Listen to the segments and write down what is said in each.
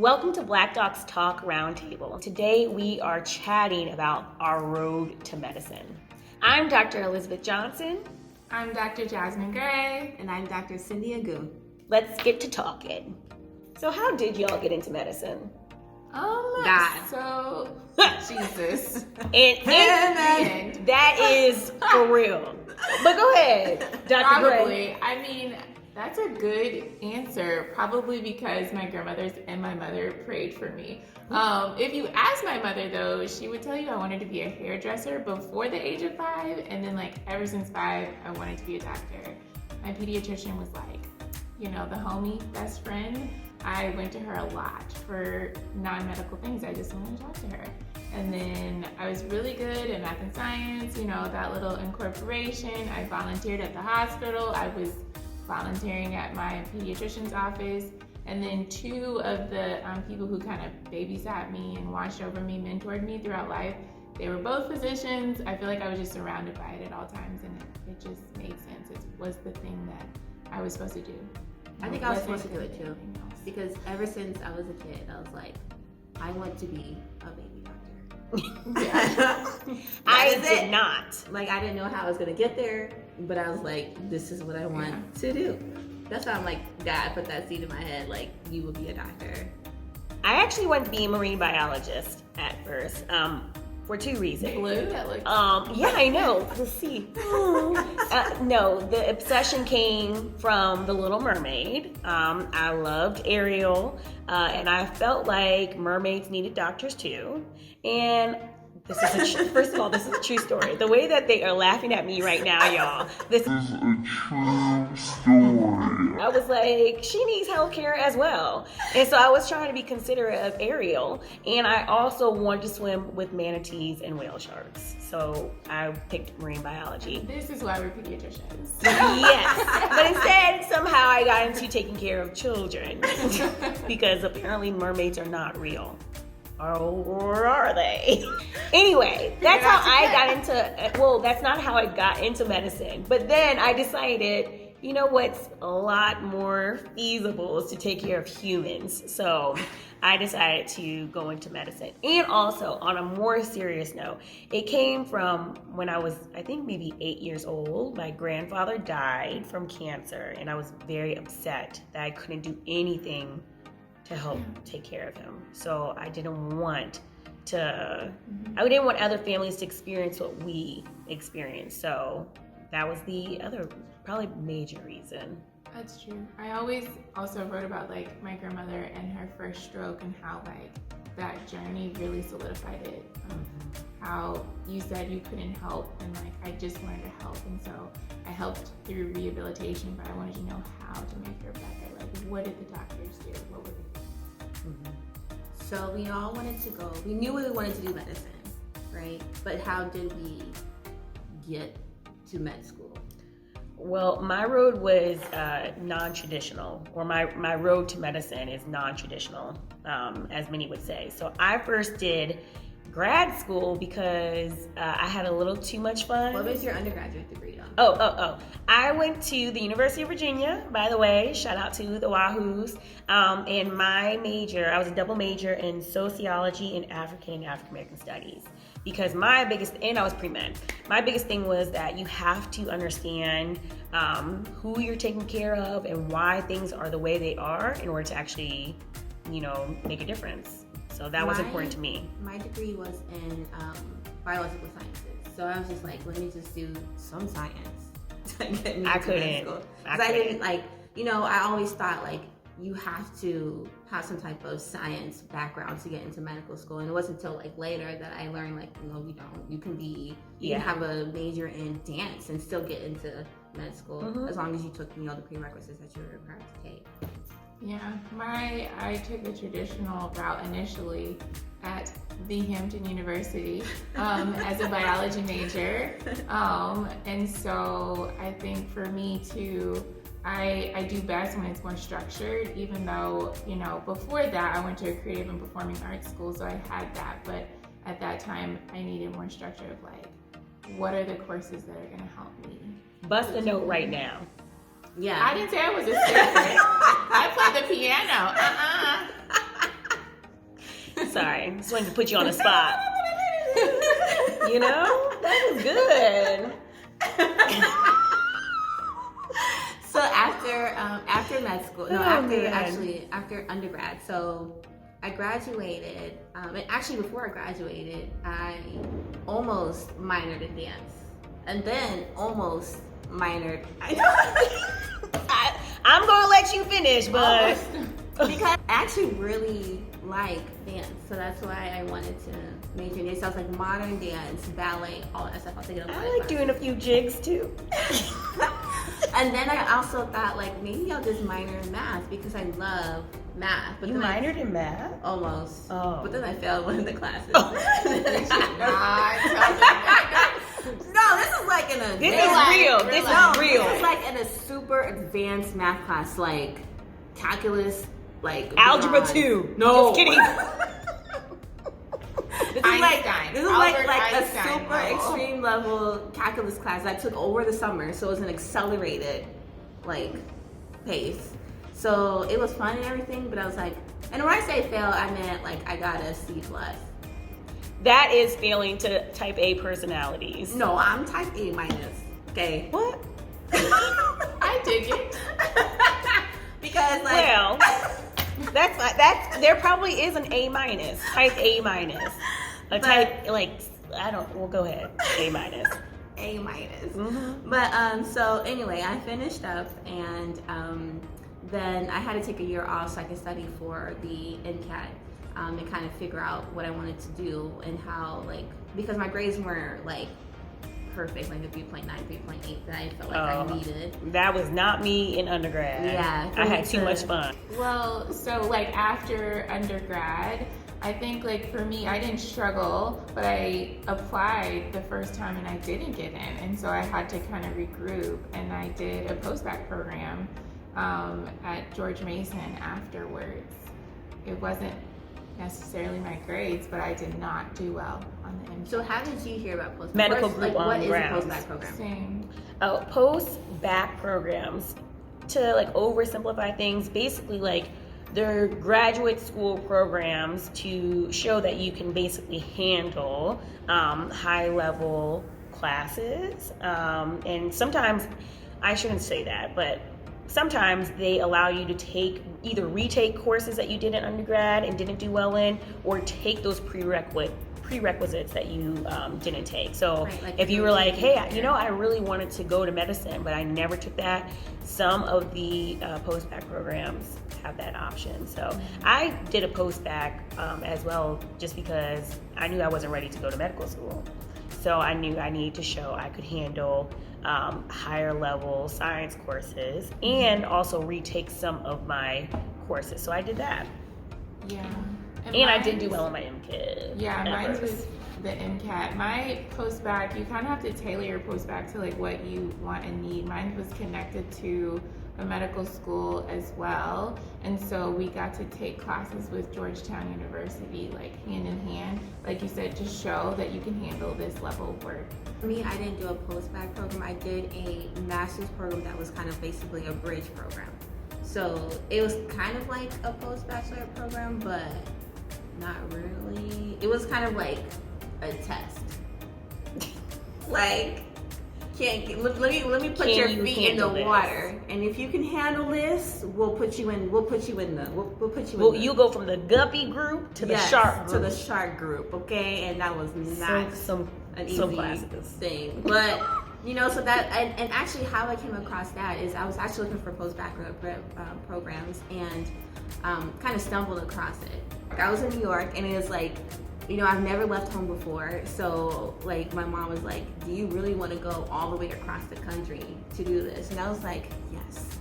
Welcome to Black Docs Talk Roundtable. Today we are chatting about our road to medicine. I'm Dr. Elizabeth Johnson. I'm Dr. Jasmine Gray. And I'm Dr. Cindy Agu. Let's get to talking. So how did y'all get into medicine? God. So, Jesus. And that is for real. But go ahead, Dr. Gray. Probably. I mean, that's a good answer. Probably because my grandmothers and my mother prayed for me. If you ask my mother, though, she would tell you I wanted to be a hairdresser before the age of 5. And then, ever since 5, I wanted to be a doctor. My pediatrician was the homie, best friend. I went to her a lot for non-medical things. I just wanted to talk to her. And then I was really good in math and science, that little incorporation. I volunteered at the hospital. I was volunteering at my pediatrician's office. And then 2 of the people who kind of babysat me and watched over me, mentored me throughout life, they were both physicians. I feel like I was just surrounded by it at all times, and it just made sense. It was the thing that I was supposed to do. I think I was supposed to do it too, because ever since I was a kid, I was like, I want to be a baby doctor. I did not. I didn't know how I was going to get there, but I was like, this is what I want to do. That's why I'm like, Dad put that seed in my head, you will be a doctor. I actually wanted to be a marine biologist at first. For 2 reasons. Blue? That looks... Yeah, I know. Let's see. No, the obsession came from The Little Mermaid. I loved Ariel, and I felt like mermaids needed doctors too. And first of all, this is a true story. The way that they are laughing at me right now, y'all, this is a true story. I was like, she needs healthcare as well. And so I was trying to be considerate of Ariel, and I also wanted to swim with manatees and whale sharks. So I picked marine biology. This is why we're pediatricians. Yes, but instead, somehow I got into taking care of children because apparently mermaids are not real. Or are they? Anyway, that's how I got into, that's not how I got into medicine. But then I decided, what's a lot more feasible is to take care of humans. So I decided to go into medicine. And also, on a more serious note, it came from when I was, I think maybe 8 years old. My grandfather died from cancer, and I was very upset that I couldn't do anything to help take care of him. So I didn't want other families to experience what we experienced. So that was the other probably major reason. That's true. I always also wrote about my grandmother and her first stroke and how that journey really solidified it. How you said you couldn't help, and I just wanted to help, and so I helped through rehabilitation, but I wanted to know how to make her better. What did the doctors do? What were the So we all wanted to go. We knew we wanted to do medicine, right? But how did we get to med school? Well, my road was non-traditional, or my road to medicine is non-traditional, as many would say. So I first did grad school because I had a little too much fun. What was your undergraduate degree on? Oh. I went to the University of Virginia, by the way. Shout out to the Wahoos. And my major, I was a double major in sociology and African American studies. Because and I was pre-med. My biggest thing was that you have to understand who you're taking care of and why things are the way they are in order to actually, make a difference. So that was important to me. My degree was in biological sciences. So I was just like, let me just do some science. I couldn't. I didn't I always thought you have to have some type of science background to get into medical school. And it wasn't until later that I learned no, you don't. You can have a major in dance and still get into med school as long as you took, the prerequisites that you were required to take. Yeah, I took the traditional route initially at the Hampton University as a biology major. And so I think for me too, I do best when it's more structured, even though, before that I went to a creative and performing arts school, so I had that. But at that time, I needed more structure of what are the courses that are going to help me? Bust a note right now. Yeah. I didn't say I was a singer. I played the piano. Sorry, just wanted to put you on the spot. You know, that was good. So after med school, no, after undergrad. So I graduated, and actually before I graduated, I almost minored in dance, and then almost minored. I'm gonna let you finish, but because I actually really like dance, so that's why I wanted to major in dance. So I was like modern dance, ballet, all that stuff. I like doing a few jigs too. And then I also thought like maybe I'll just minor in math because I love math. But you minored in math? Almost. Oh. But then I failed one of the classes. No, this is like in a. This is real. This is real. This is like in a super advanced math class, like calculus, like algebra beyond. 2. No, just kidding. This is like a Einstein super level. extreme level calculus class I took over the summer, so it was an accelerated like pace. So it was fun and everything, but I was like, and when I say fail, I meant like I got a C+. That is failing to type A personalities. No, I'm type A minus. Okay. What? I dig it. Because like Well, that's there probably is an A minus, type A minus, type like I don't. Well, go ahead, A minus. A minus. Mm-hmm. But so anyway, I finished up and then I had to take a year off so I could study for the NCAT and kind of figure out what I wanted to do and how like because my grades weren't like perfect, like a 3.9, 3.8 that I felt like I needed. That was not me in undergrad. Yeah, I had too much fun. Well, so like after undergrad, I think like for me, I didn't struggle, but I applied the first time and I didn't get in. And so I had to kind of regroup and I did a post-bac program at George Mason afterwards. It wasn't necessarily my grades, but I did not do well on the MCAT. So how did you hear about post-bac? Medical First, group like, on what is a grounds. post-bac program? Same. Post-bac programs, to like oversimplify things, basically like they're graduate school programs to show that you can basically handle high-level classes, and sometimes, I shouldn't say that, but sometimes they allow you to either retake courses that you did in undergrad and didn't do well in, or take those prerequisites that you didn't take. So Right, like if you were like, hey, I really wanted to go to medicine, but I never took that, some of the post-bac programs have that option. So I did a post-bac as well, just because I knew I wasn't ready to go to medical school. So I knew I needed to show I could handle higher level science courses and also retake some of my courses. So I did that. Yeah. And I did do well on my MCAT. Yeah, mine was the MCAT. My post-bac, you kind of have to tailor your post-bac to like what you want and need. Mine was connected to a medical school as well. And so we got to take classes with Georgetown University, like hand in hand, like you said, to show that you can handle this level of work. For me, I didn't do a post-bac program. I did a master's program that was kind of basically a bridge program. So it was kind of like a post-bachelorette program, but not really. It was kind of like a test. Like, let me put your feet in the water, and if you can handle this, we'll put you in. You go from the guppy group to the shark group. To the shark group, okay? And that was not an easy thing, but. So that, and actually how I came across that is I was actually looking for post-bac programs and kind of stumbled across it. I was in New York and it was like, I've never left home before. So like my mom was like, do you really want to go all the way across the country to do this? And I was like, yes.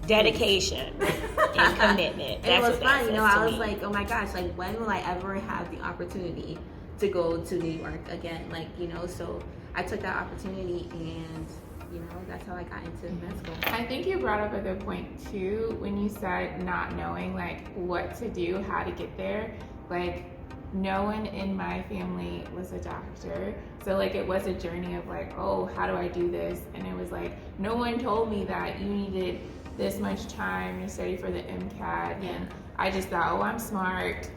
Dedication and commitment. And it was fun, I was like, oh my gosh, like when will I ever have the opportunity to go to New York again? Like, so I took that opportunity and, that's how I got into med school. I think you brought up a good point too when you said not knowing like what to do, how to get there. Like no one in my family was a doctor. So like it was a journey of like, oh, how do I do this? And it was like, no one told me that you needed this much time to study for the MCAT. And I just thought, oh, I'm smart.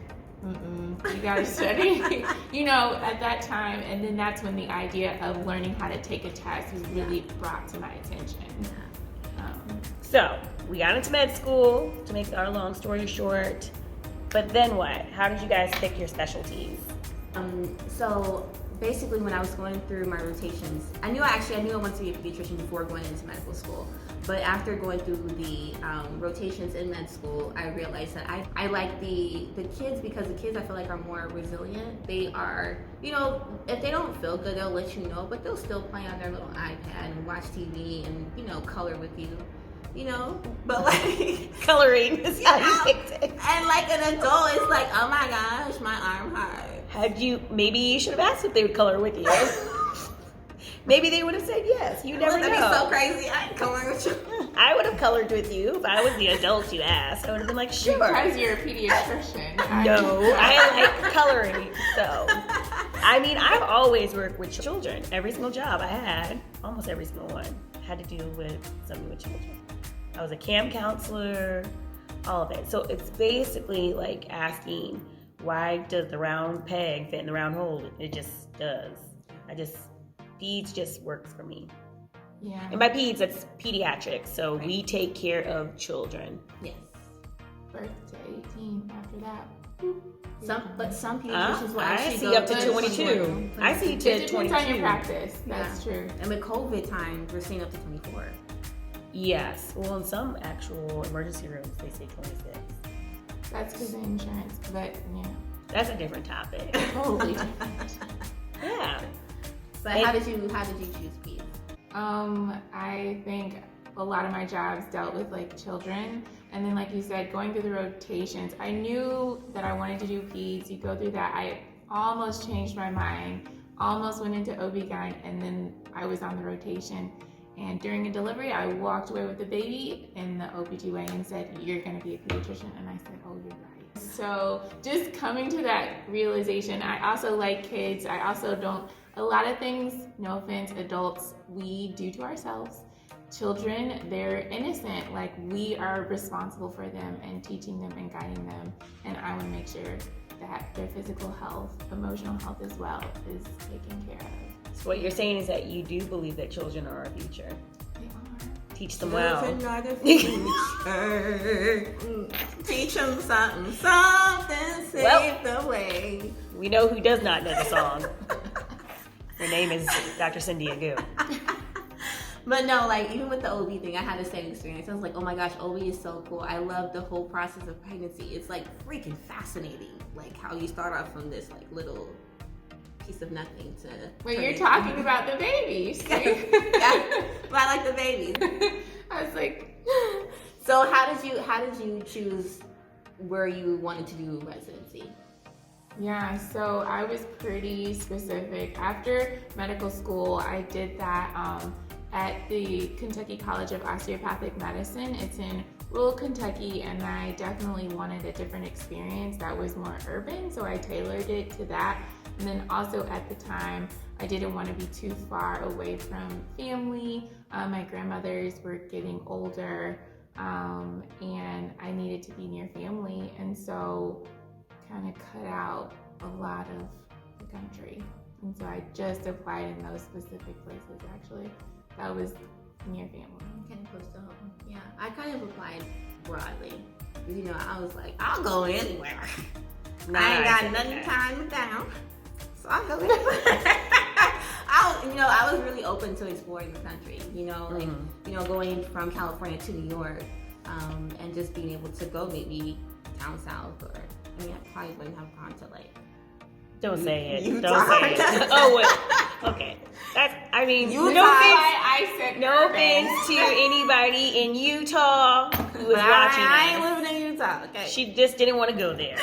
You gotta study, you know, at that time. And then that's when the idea of learning how to take a test was really brought to my attention. So we got into med school, to make our long story short. But then what? How did you guys pick your specialties? So basically, when I was going through my rotations, I knew I wanted to be a pediatrician before going into medical school. But after going through the rotations in med school, I realized that I like the kids, because the kids, I feel like, are more resilient. They are, you know, if they don't feel good, they'll let you know, but they'll still play on their little iPad and watch TV and, you know, color with you. You know, but like Coloring is how you picked it. And like an adult, it's like, oh my gosh, my arm hurts. Maybe you should have asked if they would color with you. Maybe they would have said yes. You never know. That'd be so crazy. I ain't coloring with you. I would have colored with you if I was the adult you asked. I would have been like, sure. Because you're a pediatrician. No, I like coloring. So, I mean, I've always worked with children. Every single job I had, almost every single one, had to do with something with children. I was a camp counselor, all of it. So it's basically like asking, why does the round peg fit in the round hole? It just does. Peds just works for me. Yeah. And by peds, that's pediatrics. So we take care of children. Yes. Birth to 18 after that. Some pediatricians will I actually see go up to 22. I see to It 22. depends on your practice. That's true. And with COVID time, we're seeing up to 24. Yes. Well, in some actual emergency rooms, they say 26. That's because of insurance, but yeah. That's a different topic. Totally. Yeah. But how did you choose peds? I think a lot of my jobs dealt with like children, and then like you said, going through the rotations, I knew that I wanted to do peds. You go through that, I almost changed my mind, almost went into OB-GYN, and then I was on the rotation. And during a delivery, I walked away with the baby, and the OBGYN said, you're gonna be a pediatrician. And I said, oh, you're right. So just coming to that realization, I also like kids. I also don't, a lot of things, no offense, adults, we do to ourselves. Children, they're innocent. Like, we are responsible for them and teaching them and guiding them. And I wanna make sure that their physical health, emotional health as well, is taken care of. So what you're saying is that you do believe that children are our future. They are. Teach them well. Children are the future. Teach them something, save the way. We know who does not know the song. Her name is Dr. Cindy Agu. But no, like, even with the OB thing, I had the same experience. I was like, oh my gosh, OB is so cool. I love the whole process of pregnancy. It's like freaking fascinating. Like how you start off from this like little piece of nothing to. Well, you're talking about the babies. Yeah, but I like the babies. I was like, so how did you choose where you wanted to do residency? yeah, so I was pretty specific. After medical school, I did that at the Kentucky College of Osteopathic Medicine. It's in rural Kentucky, and I definitely wanted a different experience that was more urban, so I tailored it to that. And then also at the time, I didn't want to be too far away from family. My grandmothers were getting older, and I needed to be near family, and so kind of cut out a lot of the country. And so I just applied in those specific places, actually. That was near family. Kind of close to home. Yeah, I kind of applied broadly. You know, I was like, I'll go anywhere. I ain't got nothing time down, so I'll go anywhere. I was really open to exploring the country. You know, like you know, going from California to New York, and just being able to go maybe down south, or I mean, I probably wouldn't have gone to like. Don't say it. Utah. Don't say it. Oh, wait. Okay. That's, I mean, Utah. no offense, I said no urban. offense to anybody in Utah who was watching I ain't us. living in Utah. Okay. She just didn't want to go there.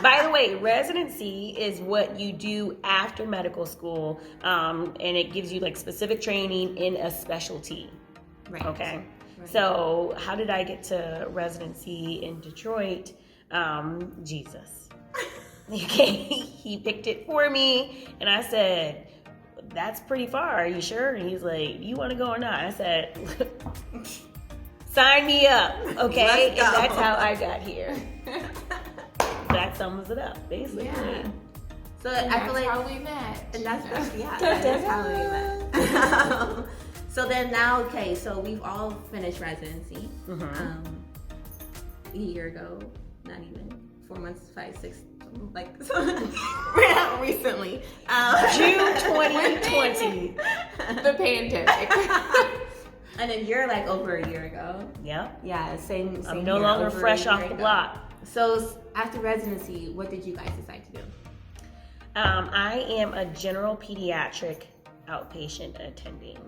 By the way, residency is what you do after medical school, and it gives you like specific training in a specialty. Right. Okay. Right. So how did I get to residency in Detroit? Jesus. Okay, he picked it for me, and I said, that's pretty far, are you sure? And he's like, you want to go or not? I said, sign me up, okay? And that's how I got here. That's that sums it up, basically. Yeah. So And I feel that's like, how we met. and that's how we met. So then now, okay, so we've all finished residency. A year ago, not even 4 months, 5, 6, like recently. June 2020. The pandemic. And then you're like over a year ago. Yeah. Yeah, same. I'm no here, longer over a fresh year off the ago. block. So after residency, what did you guys decide to do? I am a general pediatric outpatient attending.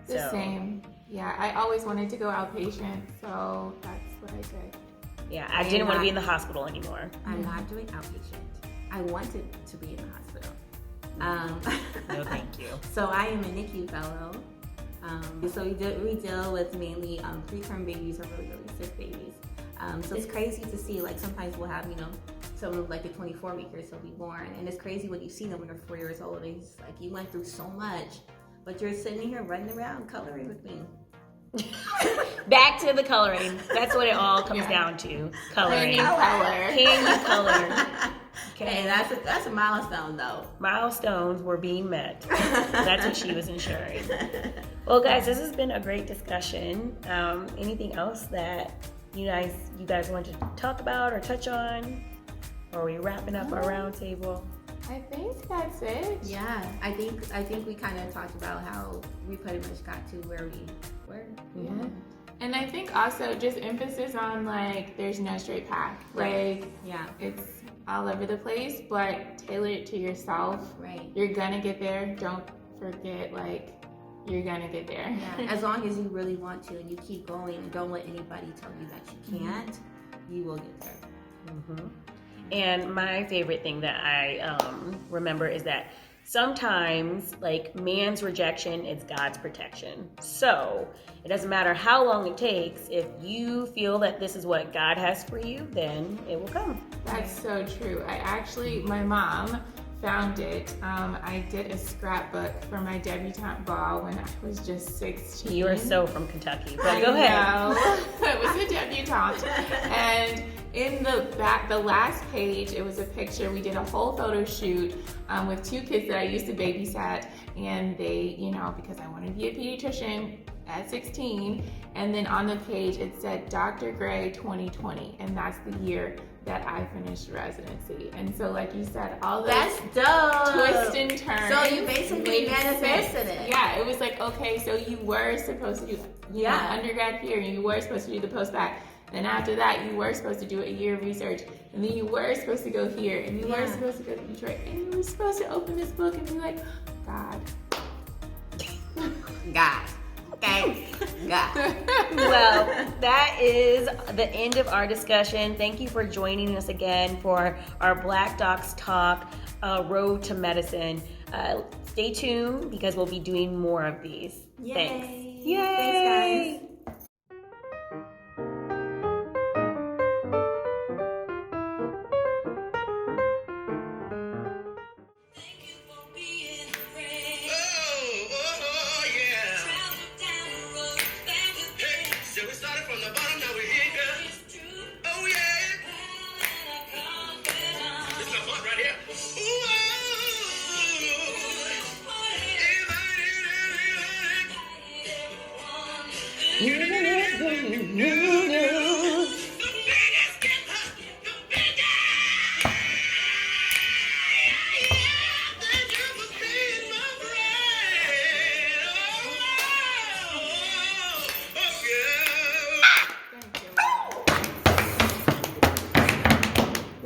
The same. Yeah, I always wanted to go outpatient, so that's what I did. Yeah, I didn't want to be in the hospital anymore. I'm not doing outpatient. I wanted to be in the hospital. No, thank you. So I am a NICU fellow. So we deal with mainly preterm babies or really, really sick babies. So it's crazy to see, like sometimes we'll have, some of like the 24-weekers will be born. And it's crazy when you see them when they're 4 years old. And it's like, you went through so much, but you're sitting here running around coloring with me. Back to the coloring. That's what it all comes down to. Coloring. Can you color? Okay. Hey, that's a milestone though. Milestones were being met. That's what she was ensuring. Well, guys, this has been a great discussion. Anything else that you guys want to talk about or touch on? Or are we wrapping up our round table? I think that's it. Yeah, I think we kind of talked about how we pretty much got to where we were. Yeah. And I think also just emphasis on like there's no straight path. Right. Like Yeah. it's all over the place, but tailor it to yourself. Right. You're gonna get there. Don't forget, like, you're gonna get there. Yeah. As long as you really want to and you keep going and don't let anybody tell you that you can't, you will get there. Mm-hmm. And my favorite thing that I remember is that sometimes, like, man's rejection is God's protection. So it doesn't matter how long it takes. If you feel that this is what God has for you, then it will come. That's so true. My mom found it. I did a scrapbook for my debutante ball when I was just 16. You are so from Kentucky, but go ahead. I was a debutante. And in the last page, it was a picture. We did a whole photo shoot with 2 kids that I used to babysat, and they, because I wanted to be a pediatrician at 16, and then on the page it said Dr. Gray 2020, and that's the year that I finished residency. And so, like you said, all those That's dope. twists and turns. So you basically made manifested sense. it. Yeah, it was like, okay, so you were supposed to do undergrad here, and you were supposed to do the post-bac. Then after that, you were supposed to do a year of research, and then you were supposed to go here, and you were supposed to go to Detroit, and you were supposed to open this book and be like, God. Okay. God. Well, that is the end of our discussion. Thank you for joining us again for our Black Docs Talk Road to Medicine. Stay tuned because we'll be doing more of these. Yay. Thanks. Yay. Thanks, guys.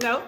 Nope.